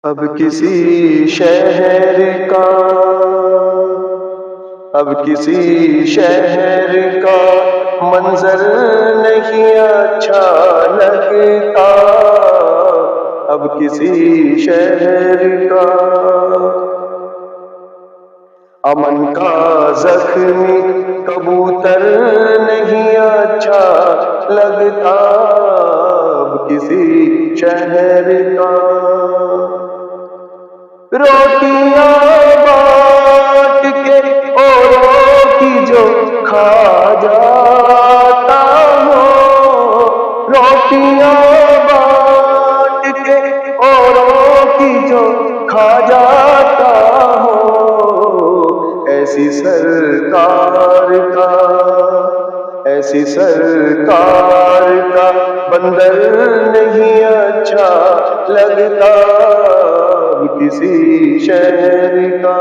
اب کسی شہر کا منظر نہیں اچھا لگتا، اب کسی شہر کا امن کا زخمی کبوتر نہیں اچھا لگتا، اب کسی شہر کا روٹیاں بانٹ کے اوروں کی جو کھا جاتا ہو، روٹیاں بانٹ کے اوروں کی جو کھا جاتا ہو، ایسی سرکار کا بندر نہیں اچھا لگتا، اب کسی شہر کا